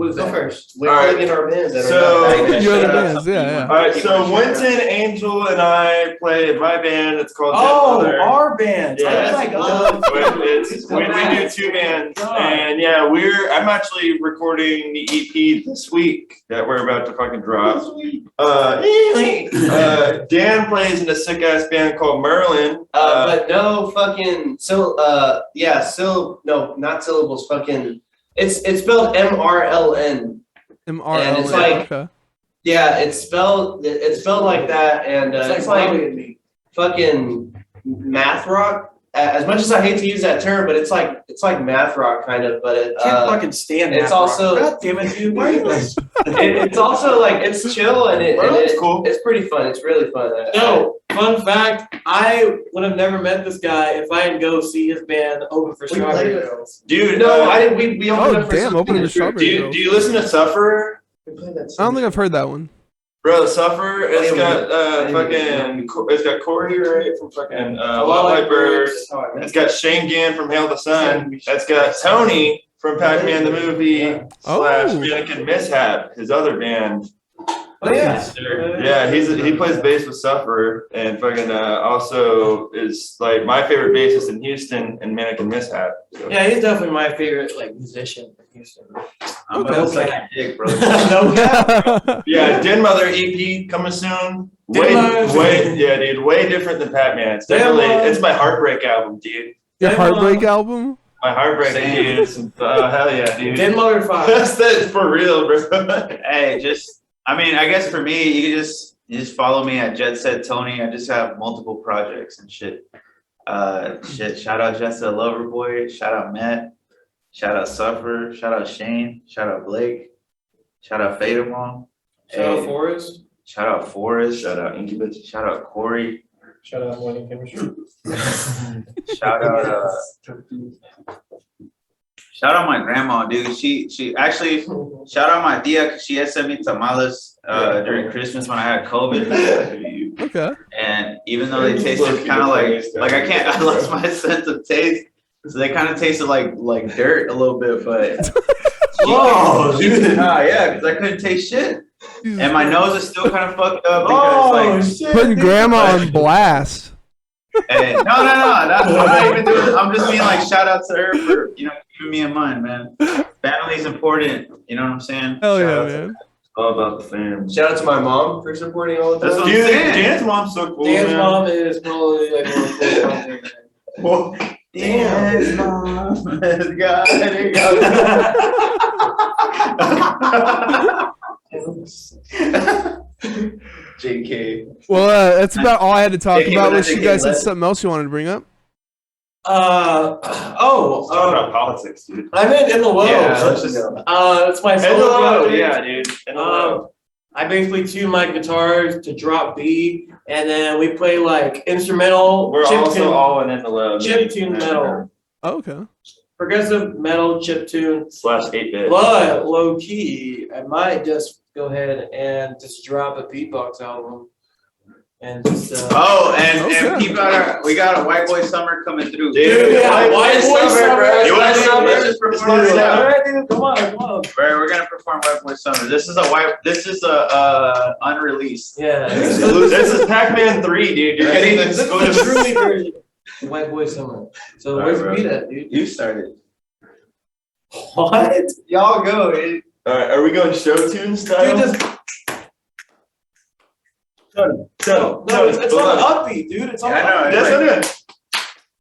is Go that? first. We're All right. plugging our bands that So- are not You're the Shout out bands, something yeah, you yeah. want. All right. You So want to shout out. Winton, Angel, and I play in my band. It's called Oh, Dead Mother. our band. Yeah. I was like, oh, We do two bands, and yeah, I'm actually recording the EP this week that we're about to fucking drop. Dan plays in a sick ass band called Merlin. but no fucking no, not syllables, fucking it's spelled MRLN. MRL. And it's like- okay. Yeah, it's spelled like that, and it's like Molly and me. fucking math rock. As much as I hate to use that term, but it's like math rock kind of, but it Can't fucking stand it's that. also- rock. God damn it, dude. Why are you guys? it's also like it's chill and Merlin's cool. it's pretty fun. It's really fun. No, fun fact, I would have never met this guy if I didn't go see his band open for We Strawberry played it. Girls. Dude, No, I didn't. We opened Oh up for damn! something Opening in with the street. Strawberry. do you listen to Suffer? We played that I don't think I've heard that one. Bro, Suffer, it's got even it's got Corey, right, from fucking I Wild like White Birds. That's how I met It's got Shane Gann from Hail the Sun. It's got Tony from Pac-Man the Movie / Oh. Mannequin Mishap, his other band. Oh yeah. Yeah, he plays bass with Sufferer, and fucking also is like my favorite bassist in Houston and Mannequin Mishap. So. Yeah, he's definitely my favorite like musician in Houston. I'm Okay. gonna suck your dick, bro. No cap. Yeah, Den Mother EP coming soon. Den Mother. Way different than Pac-Man. It's Den definitely Mother. it's my heartbreak album, dude. Your Heartbreak album? My heartbreak, Same. dude. Hell yeah, dude. Dead Mother 5. That's for real, bro. Hey, I guess for me, you just follow me at Jet Set Tony. I just have multiple projects and shit. Shout out Jessa Loverboy. Shout out Matt. Shout out Suffer. Shout out Shane. Shout out Blake. Shout out Fadamon. Shout out Forrest. Shout out Forrest. Shout out Incubus. Shout out Corey. Shout out Morning Chemistry. Shout out shout out my grandma, dude. She actually shout out my tia because she had sent me tamales during Christmas when I had COVID. Okay. And even though they tasted kind of like I lost my sense of taste, so they kind of tasted like dirt a little bit, but Oh, dude. yeah, because I couldn't taste shit, and my nose is still kind of fucked up Oh, because shit. Putting grandma on blast. hey, no, I'm not even doing. I'm just being like shout out to her for keeping me in mind, man. Family's important, you know what I'm saying? Hell Shout yeah, out to- man. All about the fam. Shout out to my mom for supporting all the That's time. what- Dude, saying. Dan's mom's so cool, Dan's man. mom is probably like one of the coolest Well, Damn, mom. God, JK. Well, that's about all I had to talk Take it about. when I Unless you take guys it, had let- something else you wanted to bring up. talk about politics, dude. I'm in the low. Yeah, let's just- It's my And the solo low, project. yeah, dude. And the low. I basically tune my guitars to drop B, and then we play like instrumental, We're chip also tune, all in the low. chip tune metal, Oh, okay. progressive metal, chip tune. / 8-bit. But low key, I might just go ahead and just drop a beatbox album, and just Oh, and Okay. keep out we got a White Boy Summer coming through. Dude, yeah, White Boy Summer. You want to Summer. let's just perform it all now. right, dude, come on. Right, we're gonna perform White Boy Summer. This is unreleased. Yeah, This is Pac-Man 3, dude. You're getting the this is the exclusive. truly version. of White Boy Summer. So All where's right, the bro. beat at, dude? You started. What? Y'all go, dude. Alright, are we going show tune style? Dude, just no, it's on the upbeat, dude. It's on Yeah, I know, the That's upbeat. what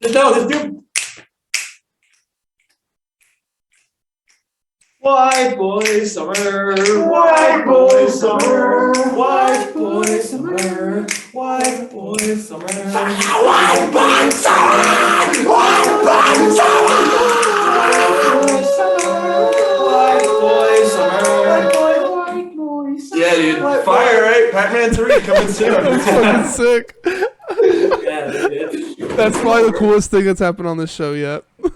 it is. No, this dude. White boy summer, white boy summer, white boy summer, white boy summer, white boy summer, white boy summer. Yeah, dude. Fire, right? Pac-Man 3 coming soon. That's fucking sick. Yeah, dude. That's probably the coolest thing that's happened on this show yet. Dude,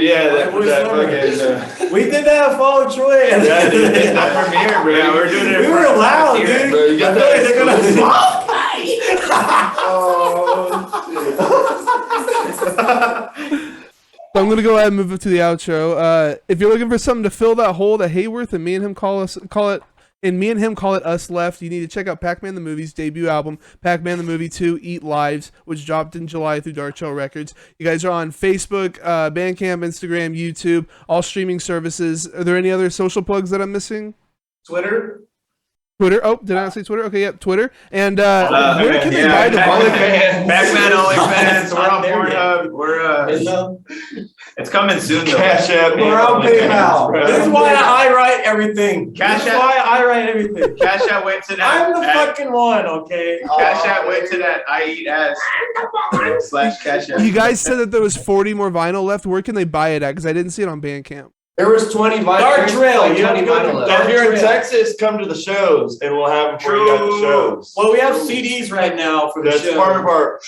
yeah, that fucking. We did that at Fall Troy. Yeah, dude, it's not premiere, bro. Yeah, we're doing it. We in were front of loud, here, dude. bro. You got I feel like they're that? gonna. Oh, shit. So I'm gonna go ahead and move up to the outro. If you're looking for something to fill that hole that Hayworth and me and him call it Us Left, you need to check out Pac-Man the Movie's debut album, Pac-Man the Movie 2 Eat Lives, which dropped in July through Dark Trail Records. You guys are on Facebook, Bandcamp, Instagram, YouTube, all streaming services. Are there any other social plugs that I'm missing? Twitter. Twitter. Oh, did I not say Twitter? Okay, yep, Twitter. And where can they buy the vinyl? Pac-Man OnlyFans. We're on Pornhub. It's coming soon though. Cash App. We're on PayPal. This is why I write everything. Cash This is App. why I write everything. Cash App went to that. I'm the fucking one, okay? Cash App went to that. I eat ass. / Cash App. You guys said that there was 40 more vinyl left. Where can they buy it at? Because I didn't see it on Bandcamp. There was 20 vinyl. Dark Trail, you have to go to vinyl left. Dark If you're in Trail. Texas, come to the shows and we'll have them for you at the shows. Well, we have CDs right now for the That's show. part of our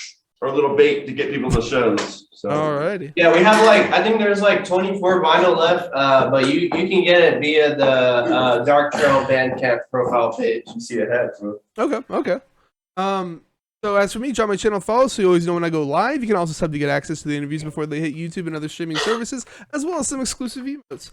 little bait to get people to shows. So. Alrighty. Yeah, we have I think there's 24 vinyl left, but you can get it via the Dark Trail Bandcamp profile page. You see it ahead, bro. Okay. So as for me, drop my channel follow so you always know when I go live. You can also sub to get access to the interviews before they hit YouTube and other streaming services, as well as some exclusive emotes.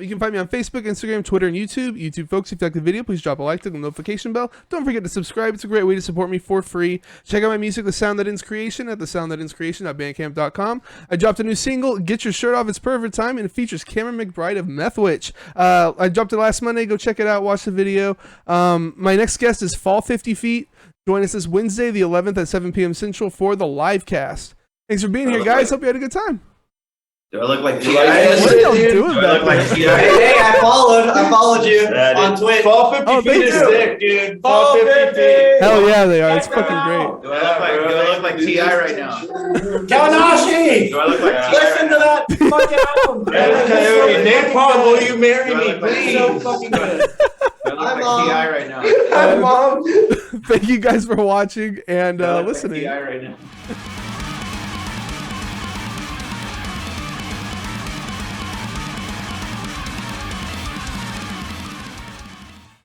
You can find me on Facebook, Instagram, Twitter, and YouTube. YouTube folks, if you like the video, please drop a like, click the notification bell. Don't forget to subscribe. It's a great way to support me for free. Check out my music, The Sound That Ends Creation, at thesoundthatenscreation.bandcamp.com. I dropped a new single, Get Your Shirt Off, It's Perfect Time, and it features Cameron McBride of Methwitch. I dropped it last Monday. Go check it out. Watch the video. My next guest is Fall 50 Feet. Join us this Wednesday, the 11th at 7 p.m. Central for the live cast. Thanks for being here, guys. Hope you had a good time. Do I look like You T.I.? like What are y'all doing Do I back look like there? T.I.? Hey, I followed you That on is- Twitch. Fall 50 Oh, feet thank is you. sick, dude. Fall Fall 50 feet. 50. Hell yeah, they are. It's Check them fucking great. out. Do I look like T.I. right now? Kawanashi! Do I look like T.I. Listen to that fucking album. Yeah, Coyote, Napalm, will you marry Do I me, look like please? So fucking good. Do I look like T.I. right now? Hi, Mom. Thank you guys for watching and Do I look like listening. T.I. right now?